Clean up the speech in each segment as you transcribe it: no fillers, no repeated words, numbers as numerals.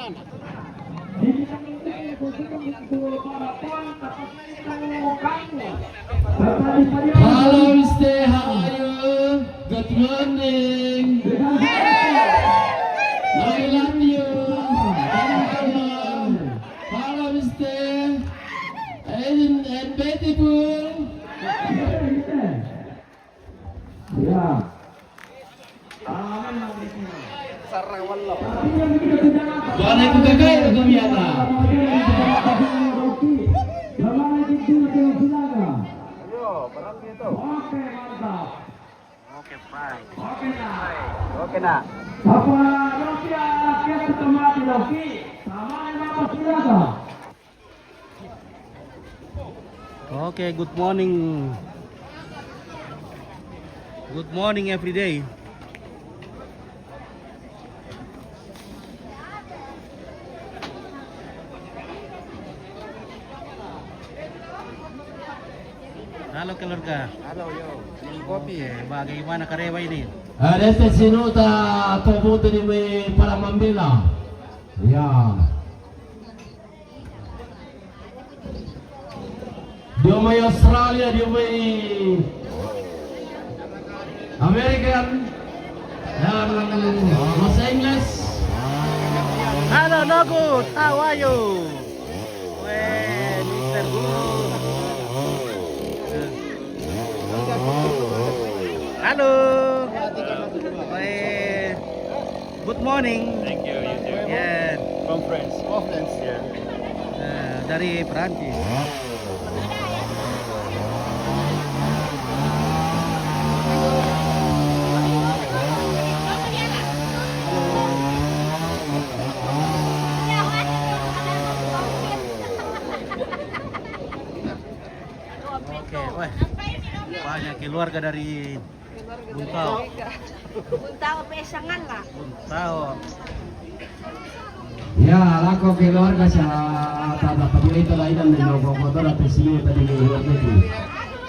Halo Mister, how are you? Good morning. I love you. Halo Mister, and beautiful. Ya. Bana ko kagay gumiyata. Oke, mantap. Oke, fine. Oke, nah. Oke, nak. Apa Yoki akhir ketemu di Yoki sama Nama Silaga. Oke, good morning. Good morning every day. Halo keluarga. Halo yo, minum kopi. Bagaimana Karewa ini? Este sinuta tobuto ni may para mambila. Ya. Dia may Australia, dia may American. Dan bahasa Inggris. Halo Nogut, how are you? Well, Mr. Good. Halo. Well, good morning. Thank you, you too. Yeah, From France. Oh, France, yeah. dari Perancis. Oke, wah, banyak keluarga dari Buntao. Buntao pesangan lah. Buntao. Ya, lako keluarga sa tada pagilito la idan din ako foto na tesiyo tadi ni.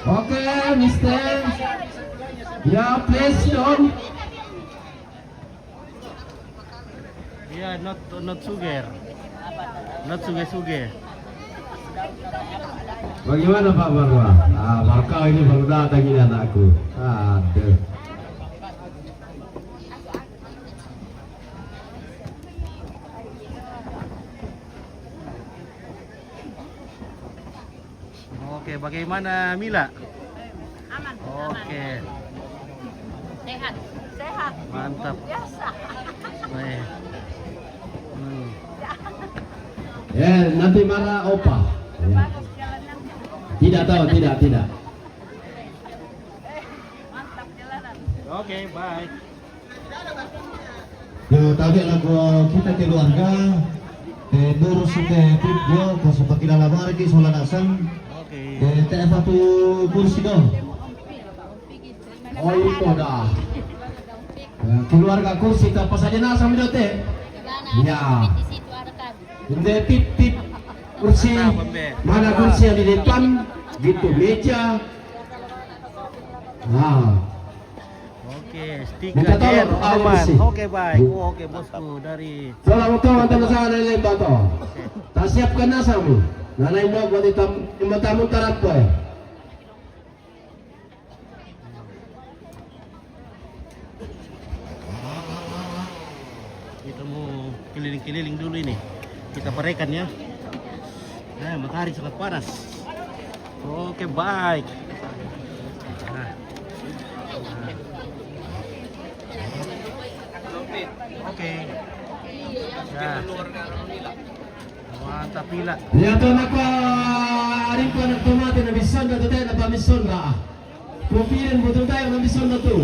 Okay, Mister. Ya, please don't. Yeah, not sugar. Not suge. Bagaimana Pak Marwa? Ah, maka ini baru datang ini anakku. Aduh. Oke, bagaimana Mila? Aman. Oke, Sehat. Sehat. mantap. Biasa. Baik. Ya, nanti marah opa. Ya. Bagus jalanan. Tidak tahu, tidak. Mantap jalanan. Oke, bye. Yo, tadi lagu kita keluarga. Nurus ke video ko sa pakilala ki sa lanasan. Oke. TF satu kursi dong. Oh itu dah. Keluarga kursi tak pas aja nasa midote. Ya. Hindi tip kursi. Mana kursi yang di depan? Gitu meja. Nah. Oke, stiker Minta tolong, aman. bersih. Oke, baik. Oke, bosku dari Selamat datang ke sana ini bato. Tak siapkan nasamu. Nanay mo buat tamu tarap ko. kita mau keliling-keliling dulu ini. Kita parekan ya. Nah, matahari sangat panas. Oke, baik. Nah. Oke. Nah. Mantap Mila. Ya to aring ko nagtumati na bison na to tayo na pamison ra. Pupilin betul tayo na bison na to.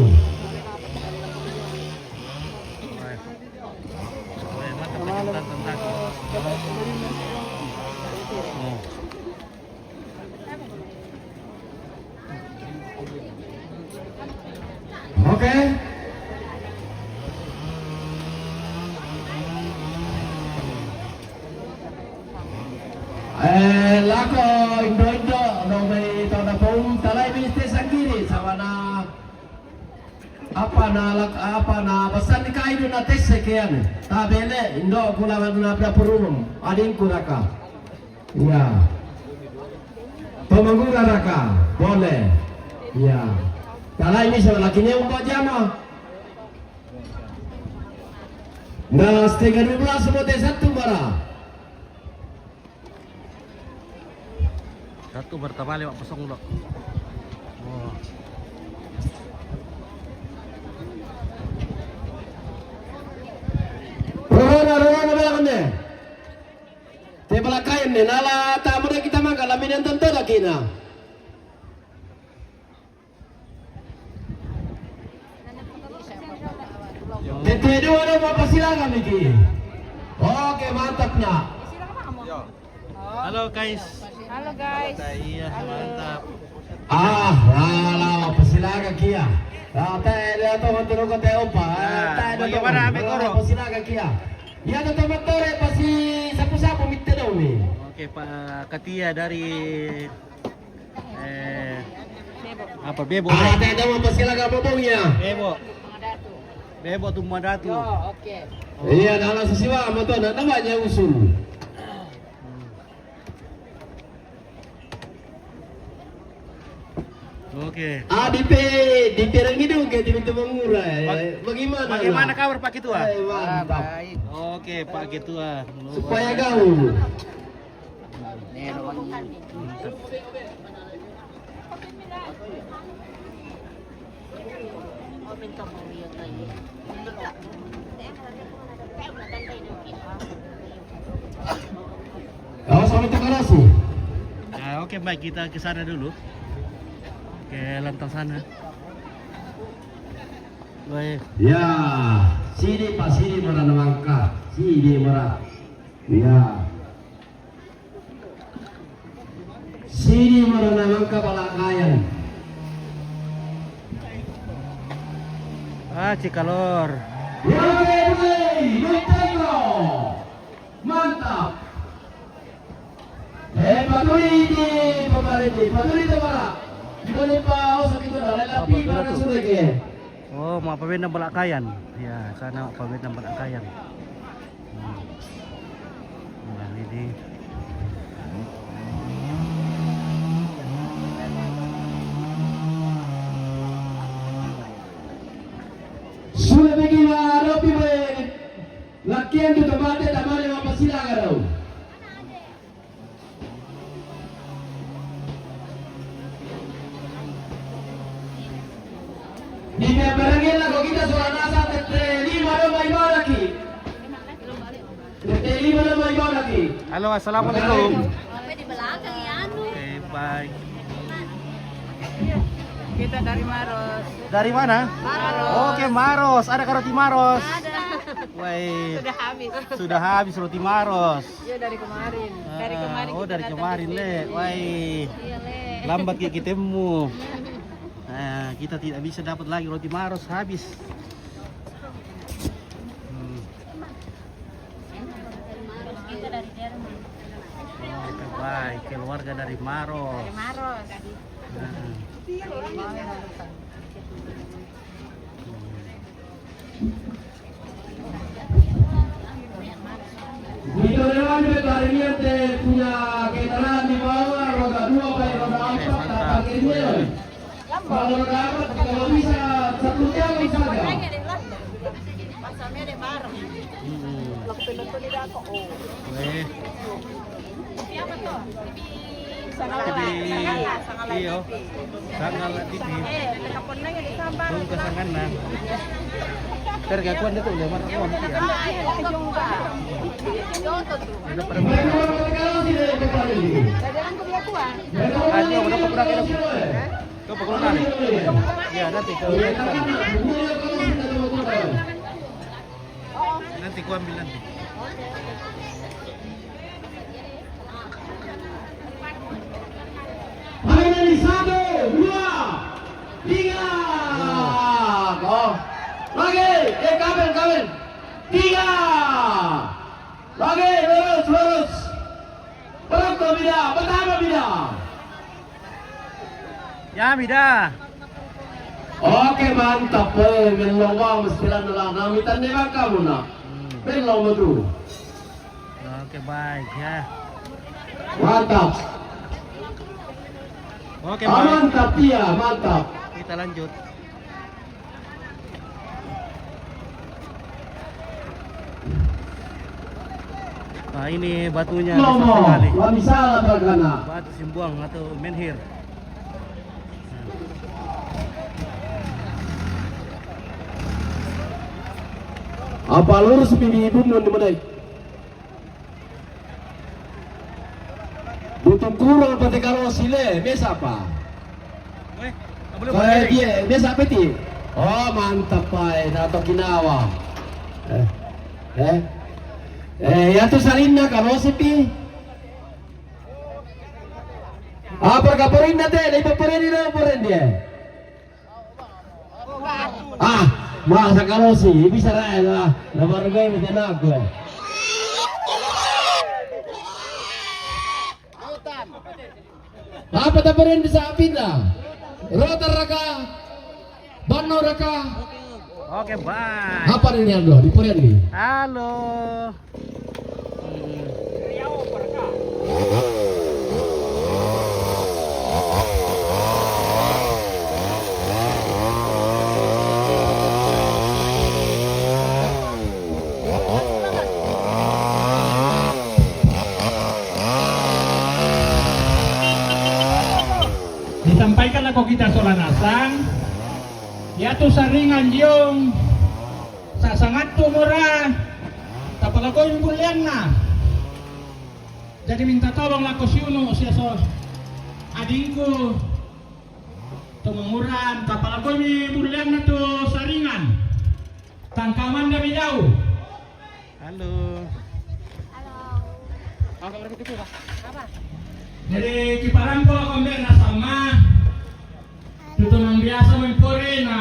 Mantap tentang. Oh. Oke. Lako Indo no may tawag pong talay minister sa giri sa wana apa na basan ni kaido na tes sekian tabele indo kulangan na purumum adin kuraka ya pemanggura raka boleh ya kalau ini lakinya umpa jama nah setengah 12 semua satu bara Satu bertabali Pak Pesong dok. Oh. Rohana belakang deh. Te belakain deh. Nala tamu deh kita makan lamin yang tentu lagi na. Tete dua ada apa silakan Miki. Oke mantap nak. Halo guys. Halo guys. Iya mantap. Halo silakan Kia. Dia tu mantu ko tayo pa. Bagaimana Ame Koro? Silakan Kia. Ya tu motore pasi sapu-sapu mitte daw ni. Oke Pak Katia dari apa Bebo? Tayo mo silakan bobongnya. Bebo Tumadatu. Oke. Iya, dalam sisiwa mo to na namanya usul. Oke. Di perang hidung kayak di mengurah. Bagaimana kabar Pak Ketua? Mantap. Oke Pak Ketua. Supaya gaul. Mantap. Kau sama Takarasi. Nah, oke baik kita ke sana dulu. Ke lantang sana. Baik. Ya, sini Pak sini mana namangka. Sini mana. Ya. Sini mana namangka balakayan. Cikalor. Ya, Nintendo. Mantap. Patuloy di pemerintah. Patuloy di mana? Dito pa ako sa kito na lalapi para surage. Oh, mau pamit ng Balakayan. Ya, sana mau pamit ng Balakayan. Nah, ini. Sudah bagaimana Robi baik? Lakian tu tempatnya tamane apa sila garau? Di barangnya lah kalau kita suara nasa teteli mana mai lagi. Teteli mana mai lagi. Halo, assalamualaikum. Sampai di belakang ya anu. Oke, bye. Kita dari Maros. Dari mana? Maros. Oke, Maros. Ada roti Maros. Ada. Woi. Sudah habis. Sudah habis roti Maros. Iya dari kemarin. Dari kemarin. Oh, kita dari datang kemarin, ke Le. sini. Woi. Iya, Le. Lambat kayak ketemu. Nah, kita tidak bisa dapat lagi roti Maros habis. Kita dari Jerman. Oke, baik. Keluarga dari Maros. Dari Maros. Nah. Dito naman hari ini ante punya kendaraan di bawah roda 2 by roda 4 tak parkirnya loh. Kalau roda 4 kalau bisa 1 jam saja. Pasalnya di bareng. Waktu-waktu tidak aku. Weh. Siapa tuh? Jadi, iyo, sangal TV. Kapon na yun, isang bareng. Kung kasangan na. Tergakuan dito, lemar ako. Ano para mo? Ano, wala pa pula kayo. Ito, pagkulo na rin. Yan, nanti ko. Nanti ko ambil nanti. Finally 1, 2, 3. Oh. Lagi, kabel. 3. Lagi, lurus. Berapa bida? Pertama bida. Ya, Mida. Oke mantap, melong mesti lah. Namitan ni kamu nak. Melong betul. Oke baik ya. Mantap. Oke baik. Mantap dia, mantap. Kita lanjut. Nah ini batunya besar Nomo, sekali. wami salah bergana. Batu simbuang atau menhir. Apa lurus pipi ibu mun dimana? Butuh kurang pada kalau sile, biasa apa? Weh, boleh Kayak dia, biasa apa ti? Oh mantap pai, nato kinawa. Ya tu salinnya kalau sipi. Apa kaporin na deh, ipaporin na porin dia. Masa kalau sih bisa lah, nomor gue bisa aku. Apa taparin bisa pindah? Rotor raka, bano raka. Oke baik. Apa ini Aldo? Di Korea nih? Halo. Disampaikan ako kita solanasan, yaitu saringan yung sasangat tumura, tapal ako yung bulian na. Jadi minta tolong ako siuno siya so ading ko tumunguran, tapal ako yung bulian na to saringan. Tangkaman na bidaw. Halo. Jadi kiparan ko ako na sama dito nang biasa mempore na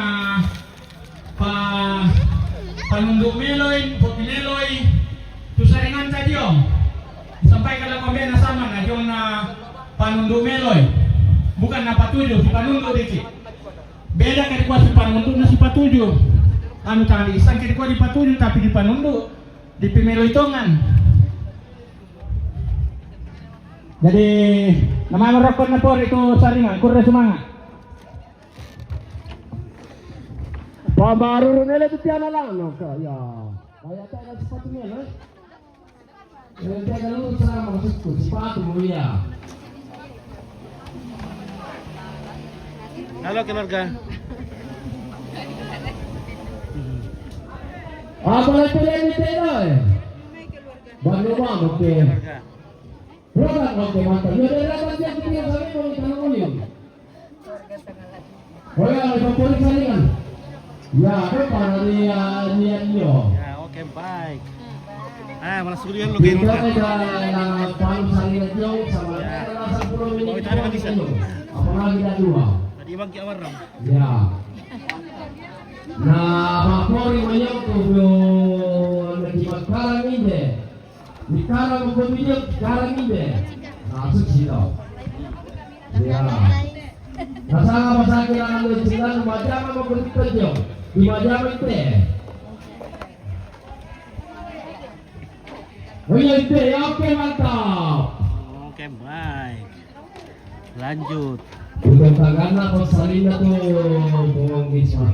panunduk meloy, meloy tu saringan tadi om. Sampaikan ako na sama na yung na panunduk meloy. Bukan na patuju, si panunduk diki. Beda kaya ko si panunduk na si patuju. Anu tali isang kaya ko di patuju tapi di panunduk di pimeloy tongan. Jadi nama merokok na po itu saringan, kurang semangat. Baru nela itu tiada lah, no ya. Kayak tak ada sepatunya, no. Yang tiada lu sama maksudku sepatu mulia. Halo keluarga. Apa lagi yang tiada? Baru bangun ke. Keluarga. Berapa oke mantap. Ya ada apa dia punya sampai mau tanam mulia. Oh ya, favorit saringan. Ya, depan dia Ya, oke baik. Malah sulian lo kayak kita gitu. ada paling saringan jauh sama Ya. 10 menit. Oh, itu ada lagi, San. Apalagi ada dua. Tadi bang ki awar dong. Ya. Nah, favorit banyak tuh di sekarang ini. Di sekarang video sekarang ini. Nah, suci tau. Ya. Nasanga masakit ang ano sila lumajama mabulitan nyo. Lumajama ito eh. Ito eh, oke mantap. Oke baik. Lanjut. Untuk tangan ako salin na to buong gisma.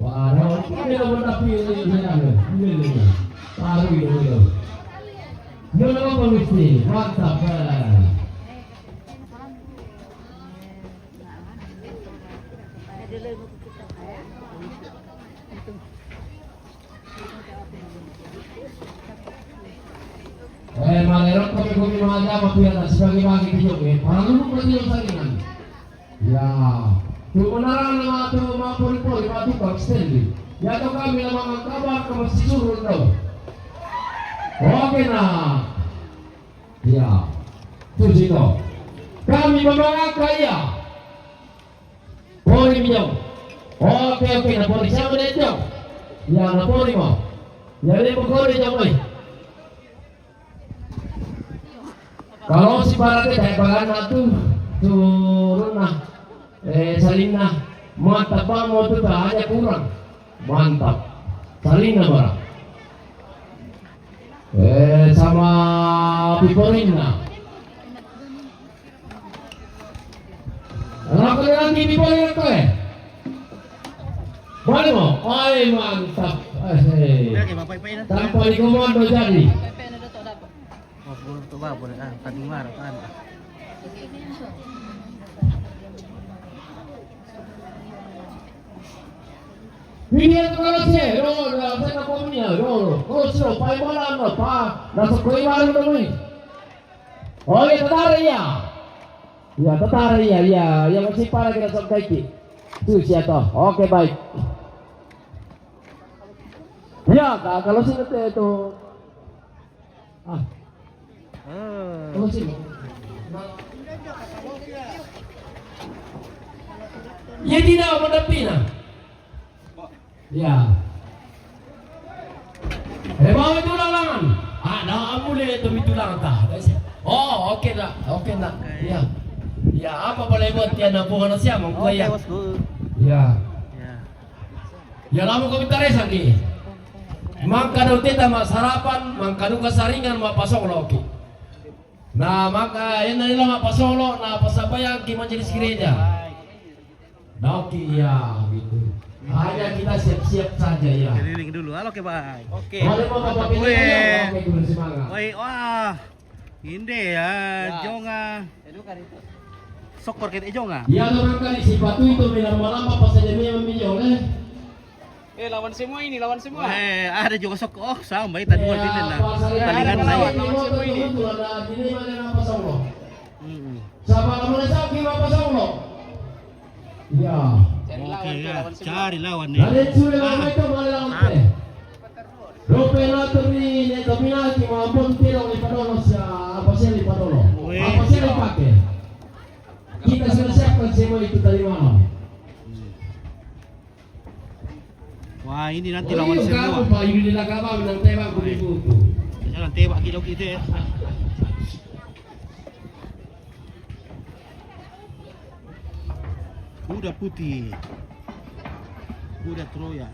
Para hindi naman napili niya namin. Hindi niya. Paro yun. Yun naman pangisi. Mantap eh. Malerot kami kumimaga mapuyatan sebagai-bagi biyog eh. Parang lumok na yung saringan. Ya. Tumunarang na mga ito mga puri-puri, mga tukag, Stanley. Yato kami na mga kabar ka magsisurul daw. Okay na. Ya. Tusito. Kami mga kaya. Puri biyog. Okay na puri. Siya mo na ito. Ya, na puri mo. Ya, hindi mo puri niya mo eh. Kalau si Parate kayak bagan tuh turun nah, saling nah, Mantap bang, mau tuh hanya kurang. Mantap. Saling nama. Sama Piporina. Anak kalian di Piporina kau Mana mau? Ay mantap. Oke, Bapak Ipa ini. Tanpa dikomando jadi. Oh, belum tuh Bapak boleh tadi marah kan. Pilihan kalau sih, saya nak punya, kalau sih, pai bola apa, nasib kau ibarat tu ni. Oh, ya tertarik ya. Ya tertarik ya, yang masih parah kita sampai ki. Tu siapa? Oke baik. Ya, kalau sih itu. Kalau sih. Ya tidak menepina. Ya. Bawa itu langan. Dah boleh itu tulang tak. Oh, okey dah. Ya. Ya, apa boleh buat dia nak bukan siapa mau ya. Bosku. Ya. Ya. Ya lama kau minta resan ni. Maka do teta mak sarapan, maka do kasaringan mak pasong loki. Nah, maka yang nila mak pasong lo, nah pasabayang ki majelis gereja. Loki ya gitu. Hanya kita siap-siap saja ya. Keliling dulu. Halo ke baik. Oke. Boleh mau bapak pilih ya? Oke, dulu semangat. Woi, wah. Ini ya, jonga. Sokor kita jonga. Ya orang kali si batu itu lama-lama pas saja meminjol lawan semua ini, lawan semua. Ada juga sokor. Oh, sama tadi gua pilih lah. Talingan naik. Ada di mana apa solo? Sama lawan siapa ki apa solo? Ya. Oke ya, cari lawan nih. Ada curi lawan itu mana lawan teh? Rope natri ne dominati maupun tiro di padolo apa sih di padolo? Apa sih dipakai? Kita sudah siapkan semua itu tadi malam. Wah, ini nanti lawan semua. Kamu Pak Yudi Lagaba menang tembak begitu. Jangan tembak kita gitu ya. Kuda putih. Kuda Troya.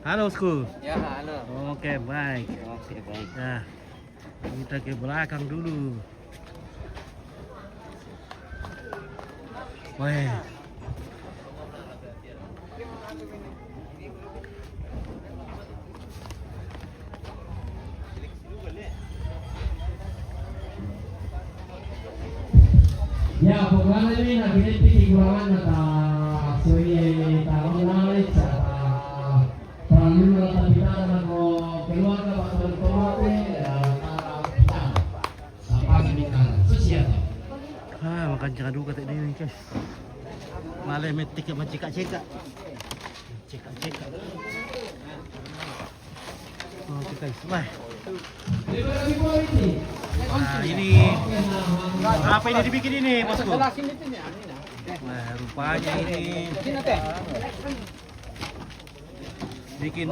Halo, Sku. Ya, halo. Oke, baik. Oke, baik. Nah, kita ke belakang dulu. Weh. Ya, pokoknya ini nak kita kekurangan atau sebagai tahun lalu terlalu merata kita dengan keluarga atau keluarga kita apa ini kan sosial. Makan jangan dulu kata dia ni, guys. Malah metik ke cekak-cekak. Cekak-cekak. Oke, guys. Wah. Nah, ini apa ini dibikin ini, bosku? Wah, rupanya ini bikin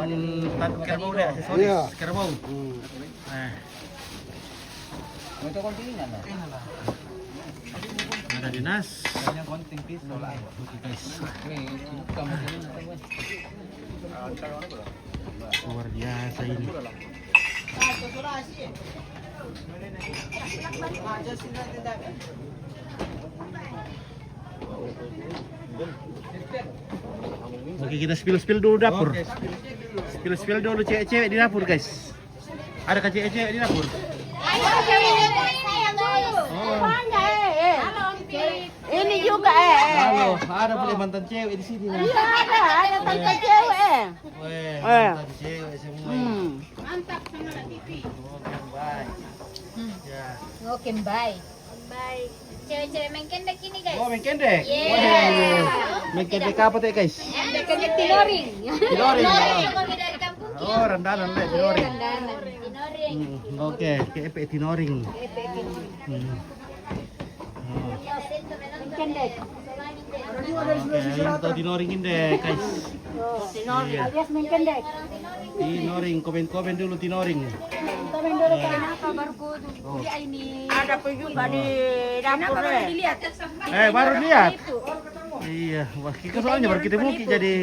kerbau deh, aksesoris kerbau. Nah. Ada dinas. Oke, guys. Luar biasa ini. Oke, kita spill dulu dapur. Spill dulu cewek-cewek di dapur, guys. Ada cewek-cewek di dapur? Ini juga Halo, ada boleh mantan cewek di sini. Iya ada tante cewek. Weh, mantan cewek semua. Mantap sama TV. Oke, baik. Ya. Oke, bye. Bye. Cewek-cewek main kendek ini, guys. Oh, main kendek? Yeah. Main kendek apa teh, guys? Kendek tiloring. Tiloring. Kami dari kampung. Oh, rendanan le, tiloring. Tiloring. Oke, kayak tiloring. Kendek. Oke, yang tahu dinoringin deh guys. Tinoring Iya. alias main kendek. Dinoring, komen-komen dulu dinoring. Komen dulu kenapa baru ku ini. Ada pun juga di dapur dilihat. Baru lihat. Iya, wah kita soalnya baru kita mungkin jadi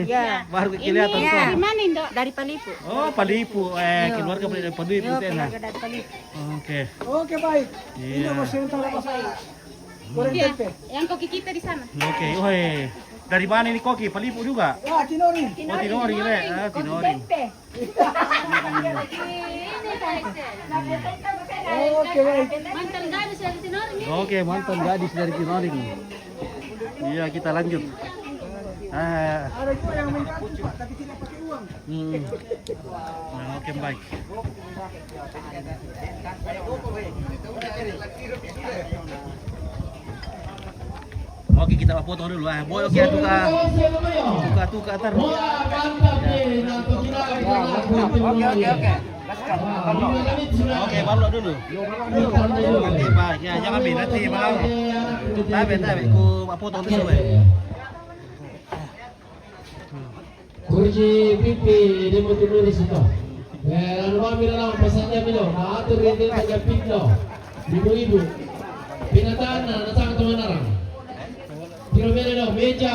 baru kelihatan tuh. Dari mana Indok? Dari Palipu. Oh, Palipu. Keluarga dari Palipu enak. Dari Palipu. Oke. Oke baik. Iya. Iya, yang koki kita di sana. Oke, woi. Dari mana ini koki? Palipu juga? Ya, Tinori. Oh, Tinoring, Le. Tinoring. Oke baik. Mantan gadis dari Tinoring. Oke, mantan gadis dari Tinoring. Iya, kita lanjut. Ada juga yang main kartu Pak, tapi tidak pakai uang. Nah, oke, baik. Oke, kita foto dulu. Boy, oke, tuka tar. Oke, baru dulu. Oke, baik. Ya, jangan beda nanti malah. Tabe, ku foto dulu, Boy. Kursi pipi di motor dulu situ. Lalu kami dalam pesannya bilo, atur ini saja pino, ibu-ibu, binatang, datang teman orang. Tiro beli meja.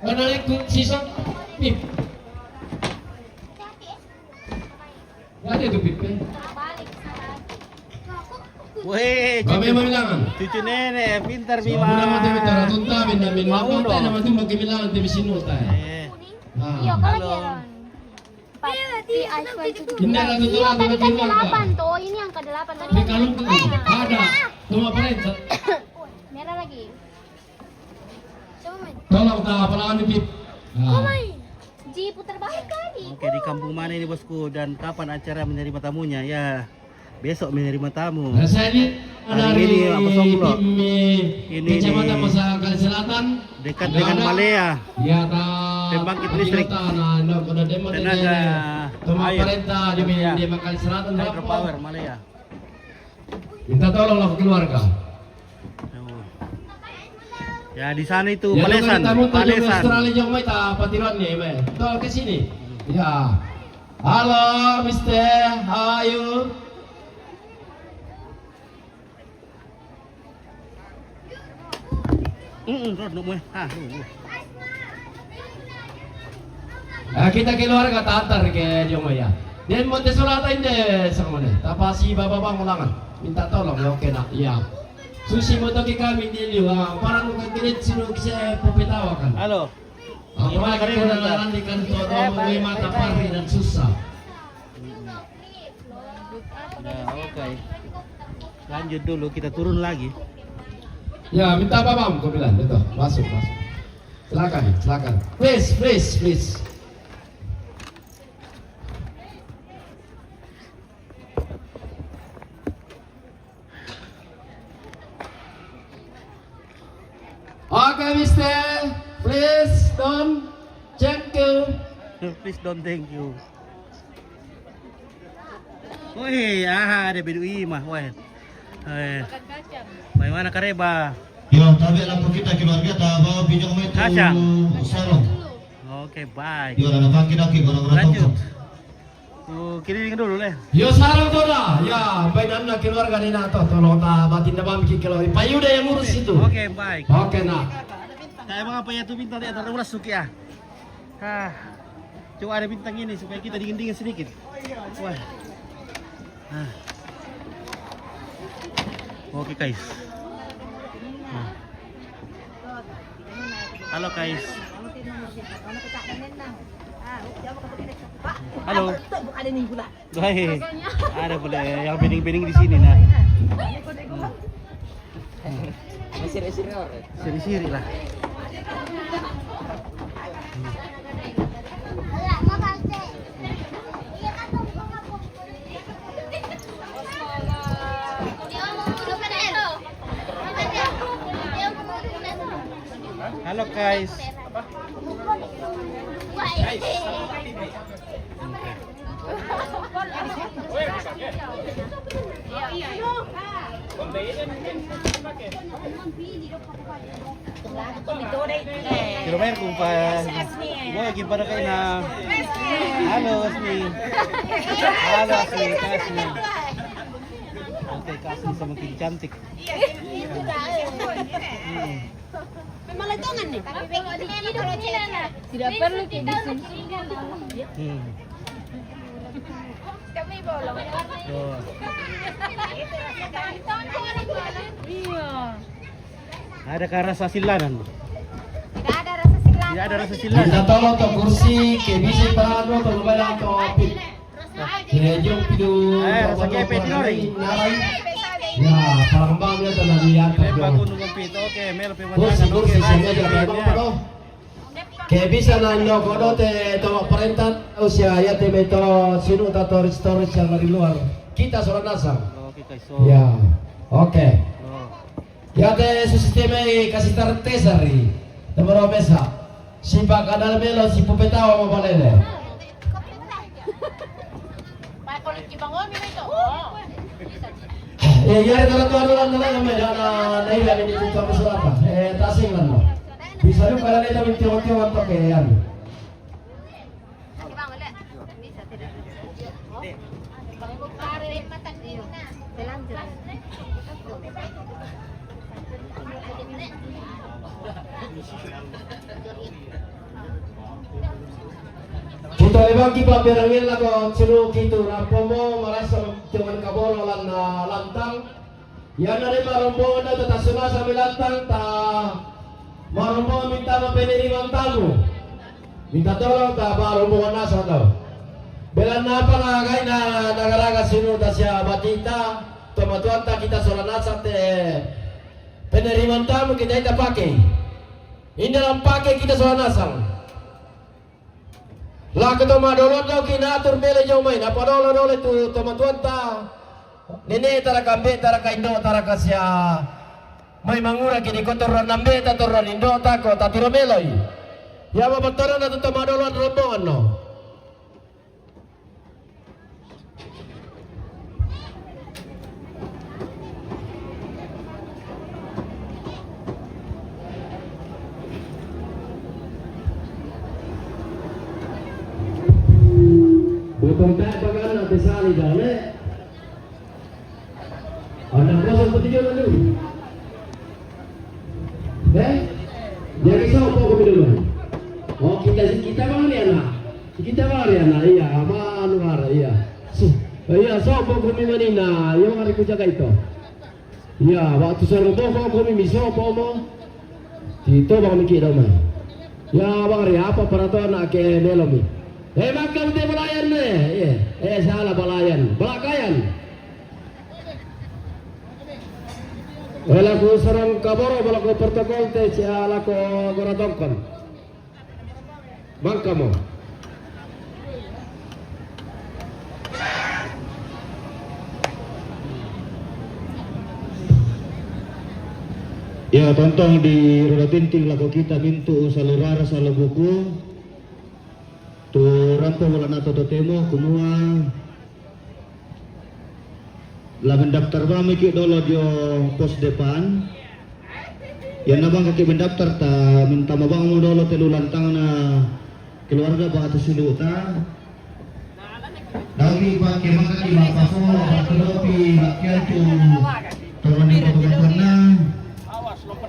Mana ikut sisa pip? Gak ada tuh pip. Weh, Kami bilangan. cucu nenek, pintar Bima. Bima. Nama tu bicara tunta bina bina. Mau Apa dong. nama tu bagi bilangan tu sini tay. Iya, Halo. Ini lah tu lah tu Tadi kan bilang. ke-8 tuh, ini yang ke-8 tadi. Di kalung tu ada. Cuma perintah. Merah lagi. Coba main. Tolong tak pelangan di pip. Ji putar balik kali. Oke, di kampung mana ini bosku dan kapan acara menerima tamunya? Ya, besok menerima tamu. Nah, saya lihat Hari dari ini apa Songlo? tim Ini Kecamatan di- Pasar Kali Selatan Dekat dengan Malaya. Ya ta. Pembangkit listrik. Nah, kada demo Tenaga Tuma air. perintah di Ya. di Kali Selatan Hydropower Malaya. Minta tolonglah ke keluarga. Ya, di sana itu Ya, Palesan. tamu tamu Palesan. Australia yang mai ta patiran ni mai. Tol ke sini. Ya. Halo, Mister. How are you? Rod mo. Kita keluarga tatar ke Jomaya. Dan mau desulatan deh sama nih. Tapasi bababang ulangan. Minta tolong ya oke nak. Ya. Susi mo toki kami di liwa. Parang kagilit sino kasi pupitawakan. Halo. Gimana Gimana kalian kabar? kenalan di kantor mengenai mata pari dan susah. Nah, oke. Lanjut dulu, kita turun lagi. Ya, minta babam kau bilang betul. Masuk. Silakan. Please. Oke, Mister. Please don't check you. Please don't thank you. Woi, ada bedui mah, woi. Bagaimana kareba? Yo, tabi lang po kita keluarga ta bawa video kami itu Kacang. salong. Oke, baik. Yo, na pangkin Lanjut. Kiriling dulu leh. Yo sarang toda. Ya, baik anda keluarga ni nato tolong ta batin dabam ki keluarga. Payu dah yang ngurus itu. Oke, baik. Oke, nak. Kayak apa ya tuh bintang di antara ulas suki ya. Coba ada bintang ini supaya kita dingin-dingin sedikit. Wah. Oke, guys. Halo, guys. Halo. Baik. Ada pula yang bening-bening di sini nah. Siri-siri lah. Halo guys. Pero mayroon kung pa... Boy, gimana kayo na... Halo, Asmi. Halo, Asmi. Kasmi. Okay, Kasmi sa mga cantik. Pemalatongan nih. Tidak perlu kayak gitu. Kami bolong. Oh. Iya. Ada ke rasa silanan? Tidak ada rasa silang. Tidak ada rasa silanan. Kita tolong to kursi, ke bisa parado to lumayan to pit. Yung pidu. Rasa kepe tinori. Ya, para kembang dia telah lihat. Lempar gunung kempit. Oke, mel Kursi pemandangan. kursi sini aja berapa? Kayak bisa nanya kodo te to perintah usia ya te beto sinu tato stories yang dari luar. Kita soal nasang. Oke, so. Ya, oke. Oh. Ya te sistema kasih tartesari. Temero mesa. Si pak kadal melo si pupetawa mau balele. Pak kulit kibangon itu. Ya kalau tuan orang dalam medana naik lagi di tujuh apa? Tasing lah. Bisa juga kalau kita minta untuk keyan. Kita lebang kita berangin lagu ceru gitu rampomo merasa cuman kabololan na lantang. Yan na rin marumbo na tatasuna sa milantang ta marumbo minta mapeniriman tamu. Minta tolong ta marumbo na sa daw. Belan na pa nga kay na nagaraga sino ta siya batita tomatuan ta kita soranasa te peneriman tamu kita ita pakai. Hindi lang pakai kita soranasang. Lah keto madolot daw kinatur bele jauh main apa dolo tu tomatuan ta nene tara kambe tara kaindo tara kasya may mangura kini kotoran nambe ta toron indo ta ko ta tiro meloy ya babatoran na to madolot rombongan no. Bukan tak bagaimana besar dah le. Anak kosong petijo dulu. Jadi so apa kau dulu? Oh kita mana? Kita mana? Iya, mana mana iya. Iya so apa kau mana na? Yang hari kujaga itu. Iya, waktu serupa kau miso apa mo? Itu bang mikir dah mana? Ya bang hari apa peraturan nak ke melomi? Makam dia pelayan nih, salah pelayan, belakayan. Balaku serang kaboro, balaku protokol teh, siapa ko goratongkon. Makam. Ya tontong di roda tinting laku kita mintu salurara salabuku. Tu rampo wala na to temo kumua la mendaftar ba miki dolo dio pos depan yan nabang kaki mendaftar ta minta mabang mo dolo telu lantang na keluarga ba ato siluta dagi ba ke maka ki mapaso ba tulopi bakyan tu turun di pagkakuan na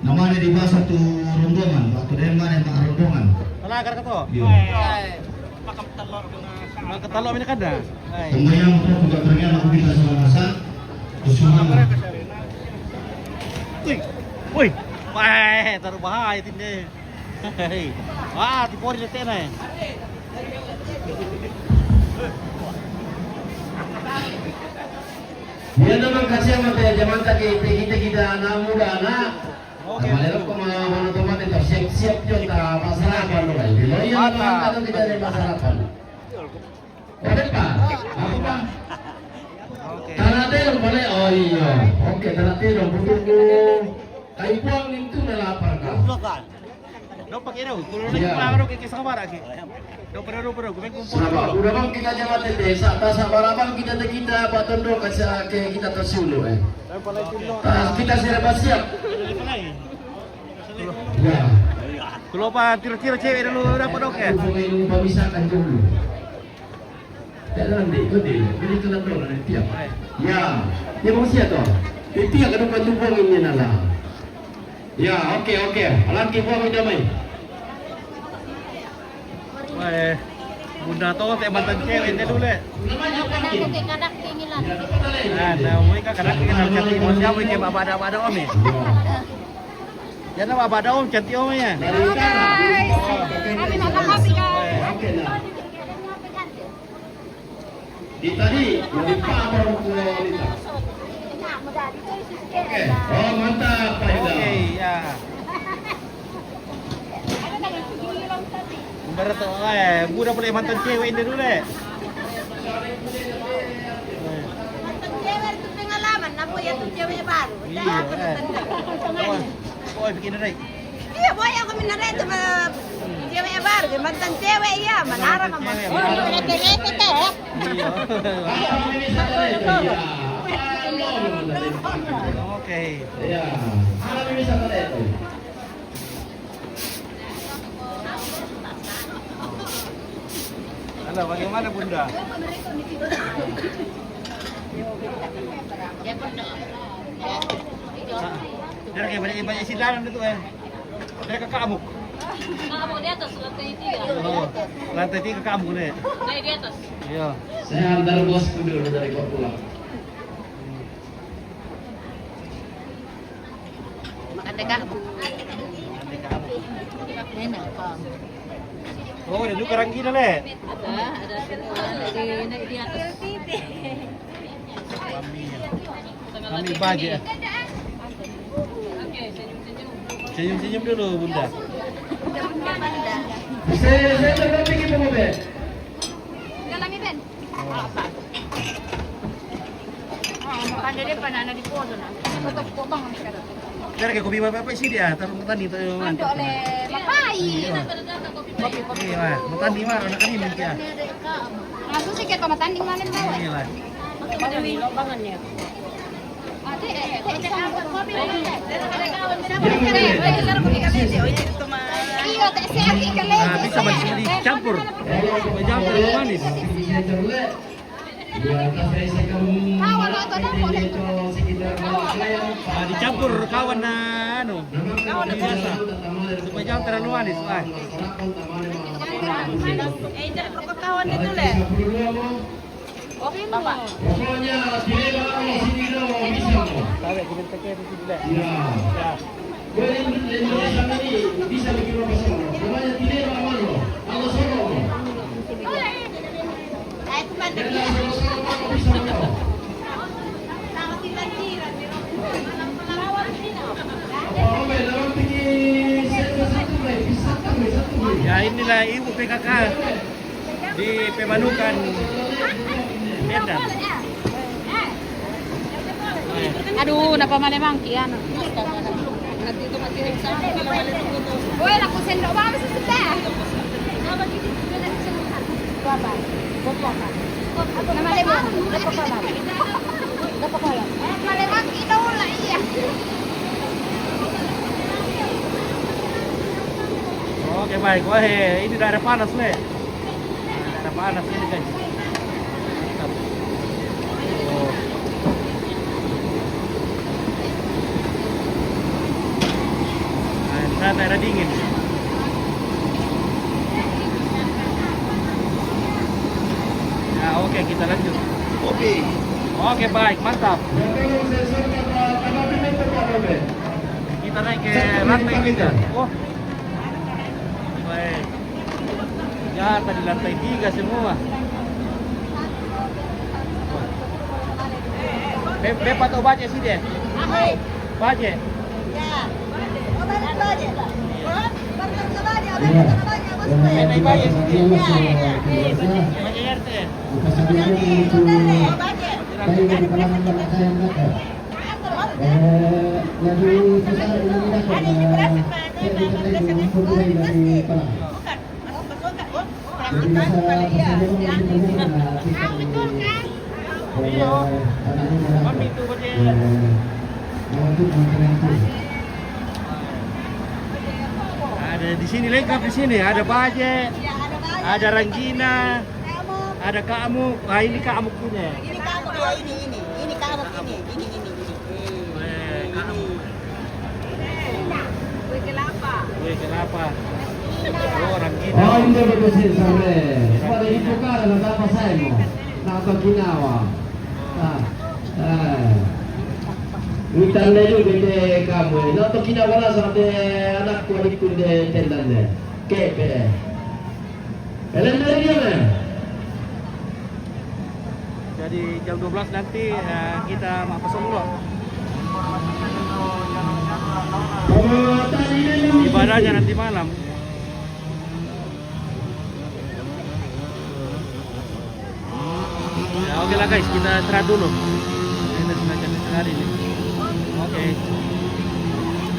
namanya di basa tu rombongan waktu den mana ma rombongan Talagar ka to? Makatalo kami na kada. Kemudian untuk pegawainya aku kita selesai. Usulan. Uy, taruh bahaya tinde. Wah, tipori na tena eh. Dia naman kasi ang zaman kita anak muda anak. Malero ko mga teman itu siap-siap yun ta masarapan lo ay. Bilo yun naman kita rin masarapan. Oke pa? Ako pa? Taratero pala. Oh iya. Oke, taratero. Butuh kaipuang nintu na lapar ka. No pakai daw. Kulo na yung pangaro kay sa kamara ki. Do pero gumen kumpul. Sama, udah bang kita jalan di desa, tas barabang kita patondo kasi kita tersulo eh. Tas kita siap. Ya. Kalau apa tiro-tiro cewek dulu dapat oke. Hubungan memisahkan dulu. Ya nanti ikut deh. Jadi itu nanti orang tiap. Ya, dia mau siapa toh? Itu yang kedua hubungan ini nala. Ya, oke. Lagi hubungan damai. Wah, bunda tahu teh mantan cewek teh dulu. Namanya apa lagi? Kadang keinginan. Nah, mereka kadang kenal cantik mau siapa yang bapak ada om ya. Jangan bapak ada om cantik omnya. Kami makan kopi guys. Oke lah. Di tadi lebih paham wanita. Oke. Oh mantap Pak Ida. Oke, ya. Berat tuh, budak boleh mantan cewek ini dulu. Cewek itu pengalaman, apa ya tuh cewek baru. Iya. Oh, bikin ini. Iya, boy aku minare itu cewek baru, mantan cewek ya, menara mama. Oh, rete-rete teh. Iya. Oke. Ya. Alam ini bisa itu. Halo, bagaimana Bunda? Dia kayak banyak sidaran itu Dia ke kamuk. Kamu di atas lantai 3. Oh, lantai 3 ke kamuk nih. Naik di atas. Iya. Saya antar bosku dulu dari kau pulang. Makan dekat. Lantai ke kamuk. Enak, Bang. Oh, dia dulu kerang gila le. Ada semua di naik di atas. Kami bagi ya. Senyum-senyum dulu Bunda. Saya terlalu tinggi pengobat. Dalangi Ben. Makan dari panana di foto nah. Potong sekarang. Dia kayak kopi apa sih dia? Taruh tadi tuh. Ada oleh papai. Iya, mah. Tadi mah anak ini minta. Aku sih kayak pematanding malam bawa. Iya lah. Ada di lombangannya. Ada kopi. Iya, tak sekali kali. Nah, bisa dicampur. Dicampur dengan manis. Nah, dicampur kawan anu. Biasa. Supaya jangan terlalu manis. Kawan itu leh. Bapak. Pokoknya dilema sini dong bisa. Tahu kita pakai di sini lah. Ya. Gue Indonesia ini bisa bikin apa sama. Namanya dilema mana? Kalau solo. Aku kan Dan solo bisa apa? sama tiba-tiba di rumah. Apa dalam bikin satu bisa satu. Ya inilah ibu PKK di Pemanukan Medan. Aduh, napa male mangki ano. Boy, laku sendok banget sih sudah. Apa? Apa? Nama lebo. Apa kala? Male mangki daw lah iya. Oke baik, wah ini daerah panas le. Daerah panas ini guys. Mantap. Oh. Nah, daerah dingin. Ya oke kita lanjut. Oke baik mantap. Kita naik ke lantai 3. Oh. Baik. Ya tadi lantai 3 semua. Bepat atau baje sih deh? Baje. Naik baje sih. Baje RT. Mami itu baje. di sini lengkap di sini. Ada baje, ada ranjina, ada kamuk. Nah ini kamuk punya. Ini kamu dua ini kamu ini. Kamuk. Kue kelapa. Kue kelapa. Oh ranjina. Oh, hindi ba ito sinasabi? Pwede ito ka na nagkapasay mo. Nakapagkinawa. Witan na yun, hindi kamu. Nato kinawala sa kate anak ko, adik ko hindi tendan na. Kepe. Alam na rin yun eh. Jadi jam 12 nanti kita mapasok dulu. Ibadahnya nanti malam. Ya oke lah guys, kita istirahat dulu. Ini sengaja istirahat ini.